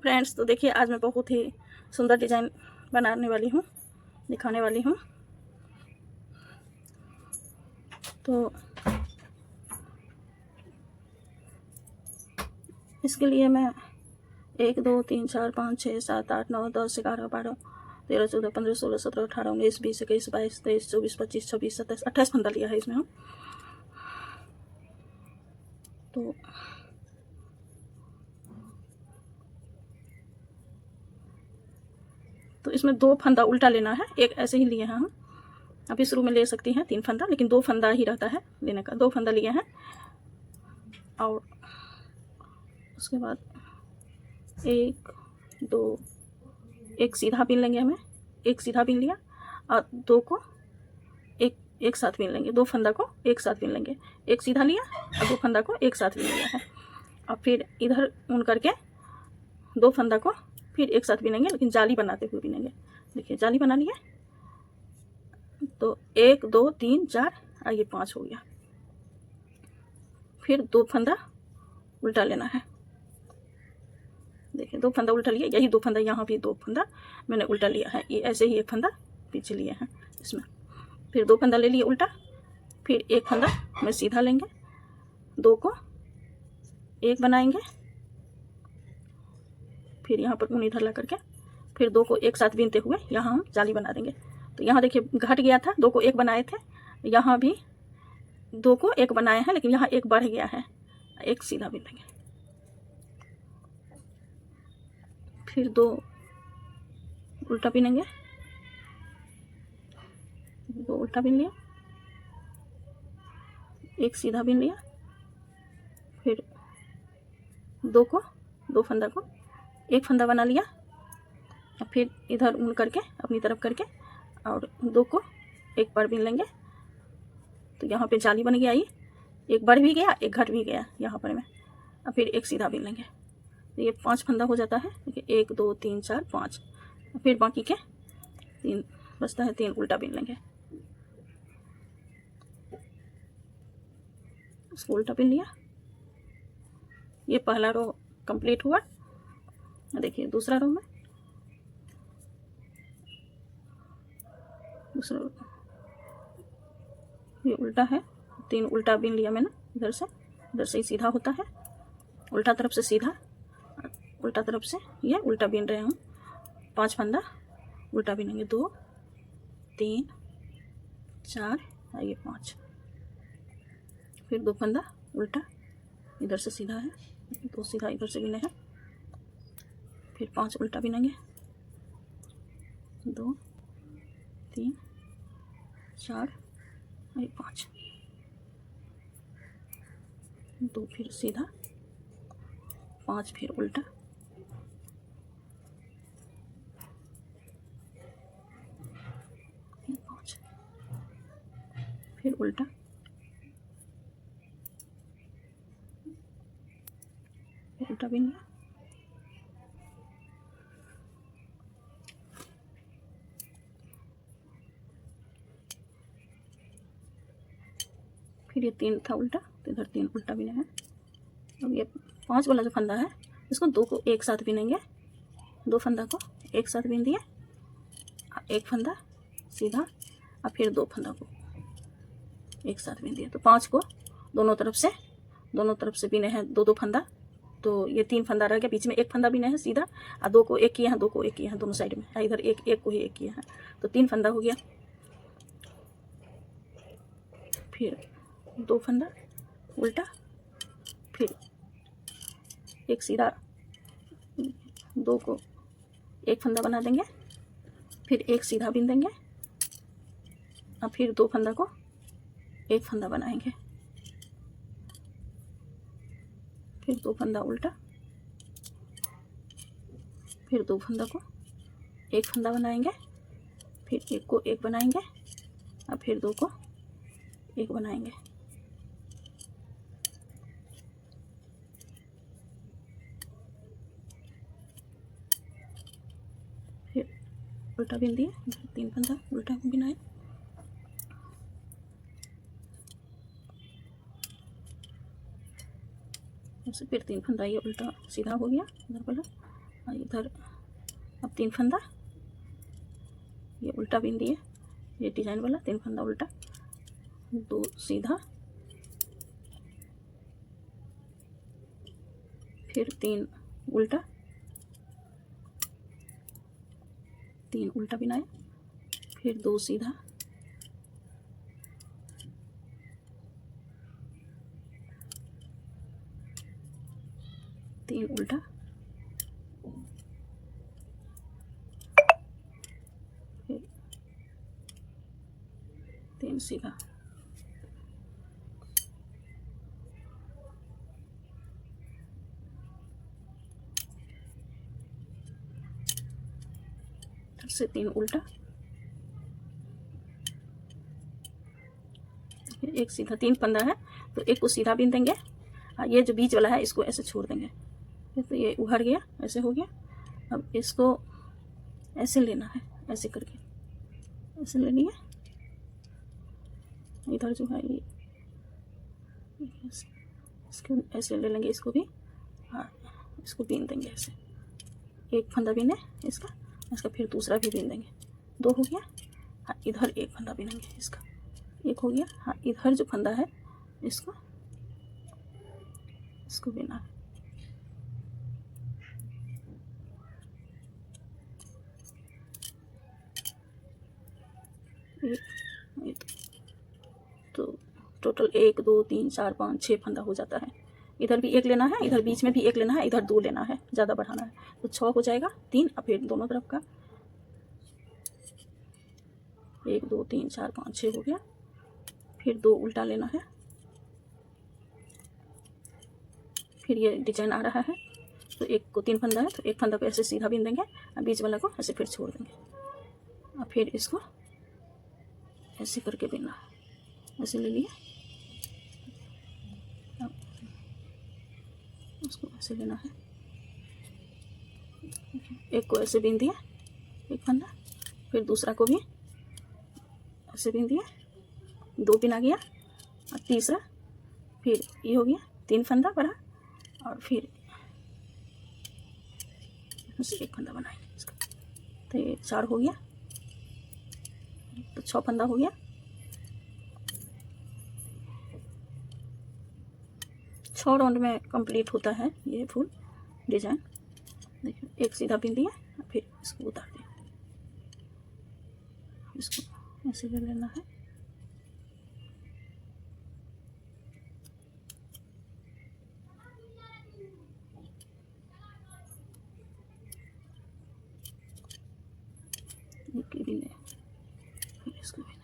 Friends, तो देखिए आज मैं बहुत ही सुंदर डिज़ाइन बनाने वाली हूँ, दिखाने वाली हूँ। तो इसके लिए मैं 1 2 3 4 5 6 7 8 9 10 11 12 13 14 15 16 17 18 19 20 21 22 23 24 25 26 27 28 फंदा लिया है इसमें हम। तो इसमें 2 फंदा उल्टा लेना है, एक ऐसे ही लिए हैं हम। अभी शुरू में ले सकती हैं 3 फंदा, लेकिन 2 फंदा ही रहता है लेने का। 2 फंदा लिए हैं और उसके बाद 1 2 एक सीधा बीन लेंगे हमें, एक सीधा बीन लिया और 2 को एक साथ बीन लेंगे। 2 फंदा को एक साथ बीन लेंगे, एक सीधा लिया और 2 फंदा को एक साथ बीन लिया है। और फिर इधर ऊन करके 2 फंदा को फिर एक साथ बीनेंगे, लेकिन जाली बनाते हुए बीनेंगे। देखिए जाली बना लिया। तो 1 2 3 4 और ये 5 हो गया। फिर 2 फंदा उल्टा लेना है। देखिए 2 फंदा उल्टा लिया, यही 2 फंदा, यहाँ भी 2 फंदा मैंने उल्टा लिया है। ये ऐसे ही एक फंदा पीछे लिए हैं इसमें। फिर 2 फंदा ले लिए उल्टा, फिर एक फंदा में सीधा लेंगे, 2 को एक बनाएंगे, फिर यहाँ पर ऊन इधर ला करके फिर 2 को एक साथ बीनते हुए यहाँ हम जाली बना देंगे। तो यहाँ देखिए घट गया था, 2 को एक बनाए थे, यहाँ भी 2 को एक बनाए हैं, लेकिन यहाँ एक बढ़ गया है, एक सीधा बीन लेंगे। फिर 2 उल्टा बीनेंगे, 2 उल्टा बीन लिया, एक सीधा बीन लिया, फिर 2 फंदा को एक फंदा बना लिया, और फिर इधर ऊन करके अपनी तरफ करके और 2 को एक बार बीन लेंगे। तो यहाँ पे जाली बन गया, ये एक बढ़ भी गया, एक घट भी गया यहाँ पर में। और फिर एक सीधा बीन लेंगे। तो ये 5 फंदा हो जाता है। देखिए 1 2 3 4 5। फिर बाकी के 3 बचता है, 3 उल्टा बीन लेंगे। इसको उल्टा बीन लिया। ये पहला रो कंप्लीट हुआ। देखिए दूसरा रो में दूसरा ये उल्टा है, 3 उल्टा बीन लिया मैंने। इधर से ही सीधा होता है, उल्टा तरफ से सीधा, उल्टा तरफ से ये उल्टा बीन रहे हम। 5 फंदा उल्टा बीनेंगे, 2 3 4 और ये 5। फिर 2 फंदा उल्टा, इधर से सीधा है, 2 सीधा इधर से बीने हैं। फिर 5 उल्टा बीनेंगे, 2 3 4 और 5। 2 फिर सीधा, 5 फिर उल्टा, 5 फिर उल्टा, उल्टा बीन लिया। फिर ये 3 था उल्टा, तो इधर 3 उल्टा बीने हैं। अब ये 5 वाला जो फंदा है, इसको 2 को एक साथ बीनेंगे। 2 फंदा को एक साथ बीन दिए, एक फंदा सीधा, और फिर 2 फंदा को एक साथ बीन दिए। तो 5 को दोनों तरफ से बीने हैं 2 2 फंदा। तो ये 3 फंदा रह गया, बीच में एक फंदा बीने हैं सीधा, और 2 को एक किए हैं, 2 को एक किए हैं दोनों साइड में, इधर एक को ही एक किया है। तो 3 फंदा हो गया। फिर 2 फंदा उल्टा, फिर एक सीधा, 2 को एक फंदा बना देंगे, फिर एक सीधा बीन देंगे, और फिर 2 फंदा को एक फंदा बनाएंगे। फिर 2 फंदा उल्टा, फिर 2 फंदा को एक फंदा बनाएंगे, फिर एक को एक बनाएंगे, और फिर 2 को एक बनाएंगे। फिर उल्टा बीन दिए, 3 फंदा उल्टा बिनाए। फिर 3 फंदा ये उल्टा सीधा हो गया इधर वाला, और ये इधर अब 3 फंदा, ये उल्टा बीन दिए, ये डिजाइन वाला 3 फंदा उल्टा, 2 सीधा, फिर 3 उल्टा, 3 उल्टा बिनाए, फिर 2 सीधा, तीन उल्टा, फिर 3 सीधा, फिर से 3 उल्टा, फिर 1 सीधा। 3 फंदा है तो एक को सीधा बीन देंगे, ये जो बीच वाला है इसको ऐसे छोड़ देंगे, तो ये उभर गया, ऐसे हो गया। अब इसको ऐसे लेना है, ऐसे करके ऐसे लेनी है। इधर जो है ये इसको ऐसे ले लेंगे, इसको भी, हाँ इसको बीन देंगे ऐसे, एक फंदा बीने इसका, इसका फिर दूसरा भी बीन देंगे, 2 हो गया। हाँ इधर एक फंदा बीनेंगे इसका, 1 हो गया। हाँ इधर जो फंदा है इसको बीना है, तो टोटल 1 2 3 4 5 6 फंदा हो जाता है। इधर भी 1 लेना है, इधर बीच में भी 1 लेना है, इधर 2 लेना है, ज़्यादा बढ़ाना है तो 6 हो जाएगा। 3 और फिर दोनों तरफ का 1 2 3 4 5 6 हो गया। फिर 2 उल्टा लेना है, फिर ये डिजाइन आ रहा है तो 1 को 3 फंदा है तो 1 फंदा को ऐसे सीधा बीन देंगे और बीच वाला को ऐसे फिर छोड़ देंगे और फिर इसको ऐसे करके बीनना है, ऐसे ले लिए, उसको ऐसे लेना है, 1 को ऐसे बीन दिया 1 फंदा, फिर दूसरा को भी ऐसे बीन दिया, 2 बिना गया और तीसरा फिर ये हो गया 3 फंदा बढ़ा और फिर उसे 1 फंदा बनाएंगे इसका, तो ये 4 हो गया, तो 6 फंदा हो गया। 6 राउंड में कंप्लीट होता है ये फुल डिजाइन। देखिए 1 सीधा बीन दिया, फिर इसको उतार दिया, इसको ऐसे ले लेना है, फिर इसको भी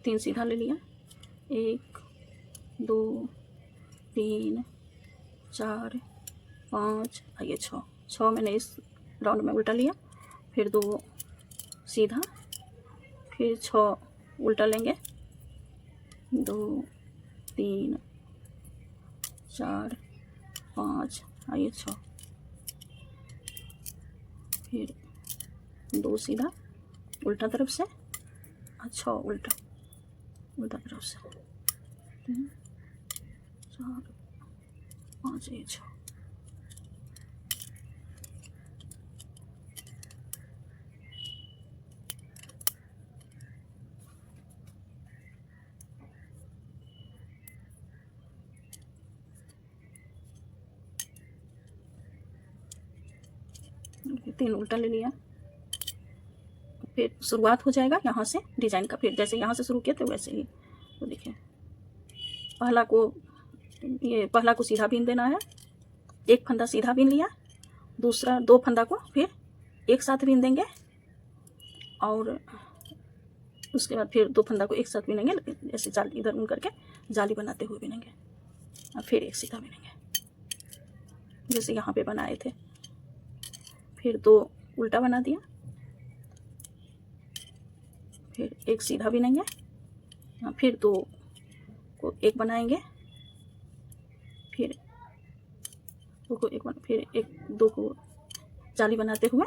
3 सीधा ले लिया, 1 2 3 4 5 और ये 6 मैंने इस राउंड में उल्टा लिया, फिर 2 सीधा, फिर 6 उल्टा लेंगे, 2 3 4 5 और ये 6, फिर 2 सीधा उल्टा तरफ से और 6 उल्टा तरफ से, 3 4 5 ये 6। तीन उल्टा ले लिया, फिर शुरुआत हो जाएगा यहाँ से डिजाइन का, फिर जैसे यहाँ से शुरू किया तो वैसे ही। तो देखिए पहला को सीधा बीन देना है, 1 फंदा सीधा बीन लिया, दूसरा 2 फंदा को फिर एक साथ बीन देंगे और उसके बाद फिर 2 फंदा को एक साथ बीनेंगे, ऐसे जाली इधर उन करके जाली बनाते हुए बीनेंगे और फिर 1 सीधा बीनेंगे। जैसे यहाँ पे बनाए थे। फिर 2 उल्टा बना दिया, फिर एक सीधा बिनेंगे, फिर 2 को एक बनाएंगे, फिर 2 को एक फिर 2 को जाली बनाते हुए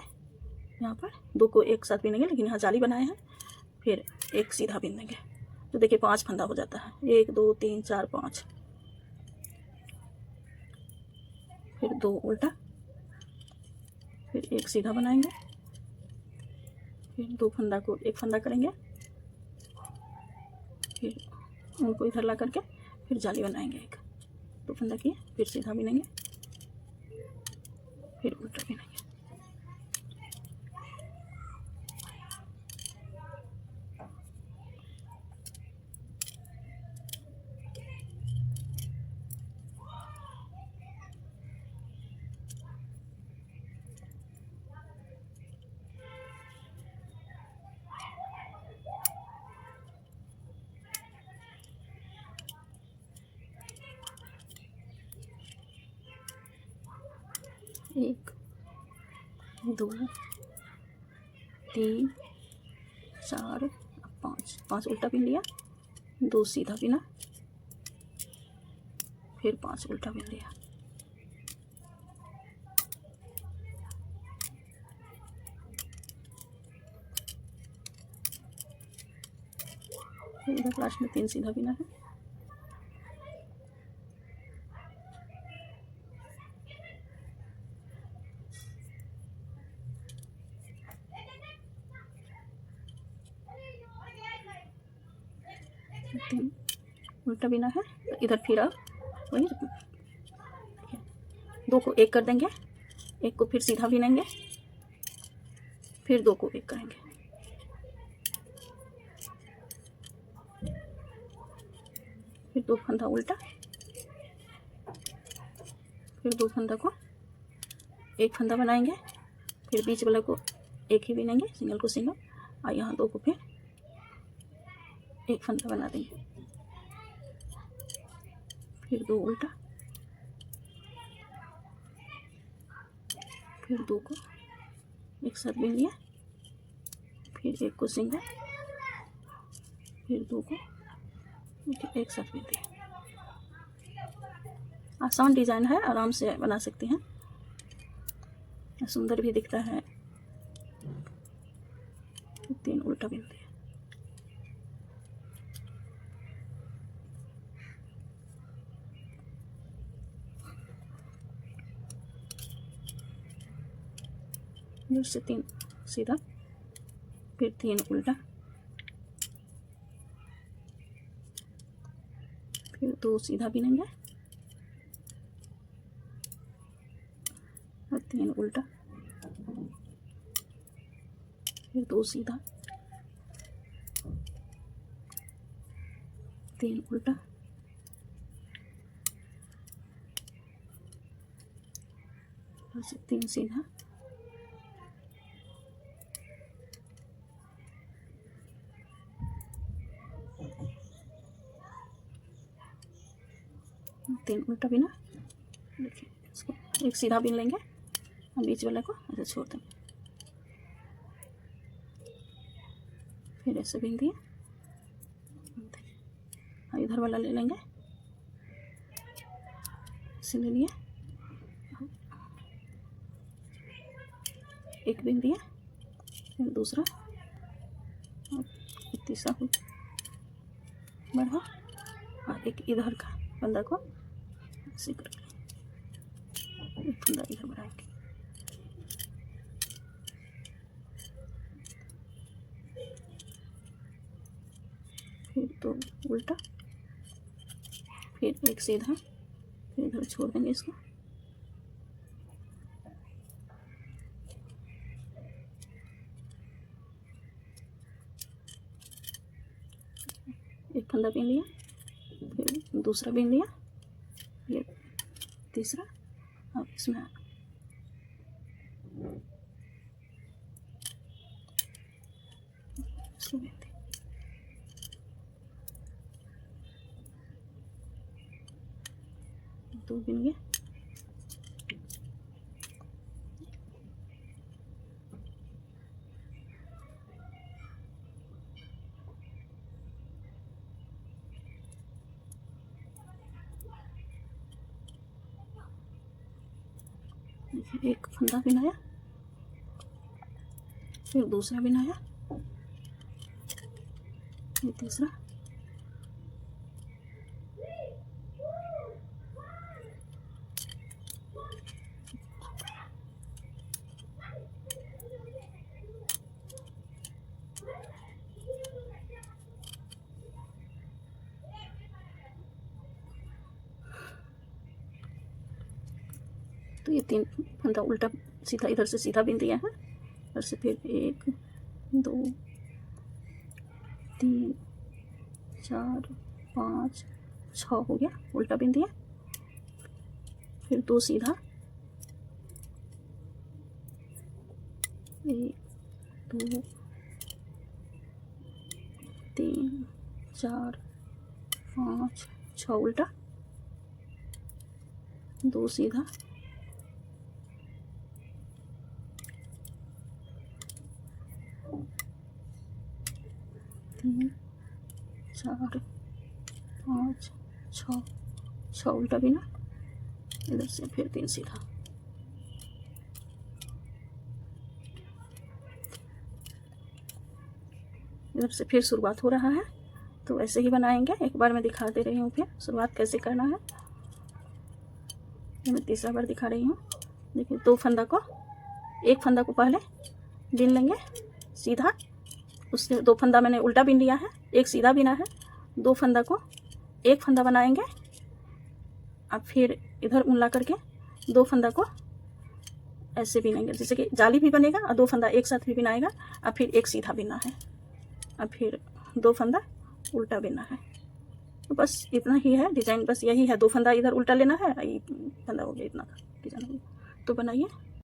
यहाँ पर 2 को एक साथ बिनेंगे, लेकिन यहाँ जाली बनाए हैं। फिर एक सीधा बिन देंगे, तो देखिए 5 फंदा हो जाता है। 1 2 3 4 5। फिर 2 उल्टा, फिर एक सीधा बनाएंगे, फिर 2 फंदा को एक फंदा करेंगे, फिर उनको इधर ला करके फिर जाली बनाएंगे। 2 फंदा किए, फिर सीधा बिनेंगे, फिर उल्टा बिनेंगे। एक 2 3 4 5 उल्टा बिन लिया, 2 सीधा बिना, फिर 5 उल्टा बिन लिया। फिर इधर लास्ट में 3 सीधा बिना है। उल्टा बिना है, तो इधर फिर अब वही 2 को एक कर देंगे, 1 को फिर सीधा बिनेंगे, फिर 2 को एक करेंगे, फिर 2 फंदा उल्टा, फिर 2 फंदा को एक फंदा बनाएंगे, फिर बीच वाला को एक ही बिनेंगे, सिंगल को सिंगल, और यहाँ 2 को फिर एक फंदा बना देंगे, फिर 2 उल्टा, फिर 2 को एक साथ बिन लिया, फिर 1 को सिंगल, फिर 2 को एक साथ बिन दिया। आसान डिज़ाइन है, आराम से बना सकते हैं, सुंदर भी दिखता है। 3 उल्टा बिन दिया। से 3 सीधा, फिर 3 उल्टा, फिर 2 सीधा बिनेंगे, और 3 उल्टा, फिर 2 सीधा, 3 उल्टा, और 3 सीधा, 3 उल्टा बिना। देखिए इसको एक सीधा बिन लेंगे और बीच वाले को ऐसे छोड़ देंगे, फिर ऐसे बिन दिए, और इधर वाला ले लेंगे, इसे ले लिए, एक बिन दिया, फिर दूसरा, और तीसरा बढ़ा, और एक इधर का फंदा को ऐसे करके एक फंदा इधर बढ़ाएंगे, फिर 2 उल्टा, फिर एक सीधा, फिर इधर छोड़ देंगे इसको, एक फंदा बीन लिया, फिर दूसरा बीन लिया, ये तीसरा, अब इसमें इसको बीन दिया, दो बीन गया, एक फंदा बिनाया, फिर दूसरा बिनाया, ये तीसरा, तो ये 3 फंदा उल्टा सीधा इधर से सीधा बिन दिया है। इधर से फिर 1 2 3 4 5 6 हो गया, उल्टा बिन दिया, फिर 2 सीधा, 1 2 3 4 5 6 उल्टा, 2 सीधा, 3 4 5 6 उल्टा बिना, इधर से फिर 3 सीधा। इधर से फिर शुरुआत हो रहा है, तो ऐसे ही बनाएंगे। एक बार मैं दिखा दे रही हूँ फिर शुरुआत कैसे करना है। ये मैं तीसरा बार दिखा रही हूँ। देखिए 2 फंदा को, एक फंदा को पहले बिन लेंगे सीधा, उससे 2 फंदा मैंने उल्टा बिन लिया है, एक सीधा बिना है, 2 फंदा को एक फंदा बनाएंगे। अब फिर इधर ऊन करके 2 फंदा को ऐसे बिनेंगे, जैसे कि जाली भी बनेगा और 2 फंदा एक साथ भी बिनाएगा। अब फिर एक सीधा बिना है, अब फिर 2 फंदा उल्टा बिना है। तो बस इतना ही है डिज़ाइन, बस यही है। 2 फंदा इधर उल्टा लेना है, फंदा हो गया, इतना डिज़ाइन हो गया। तो बनाइए।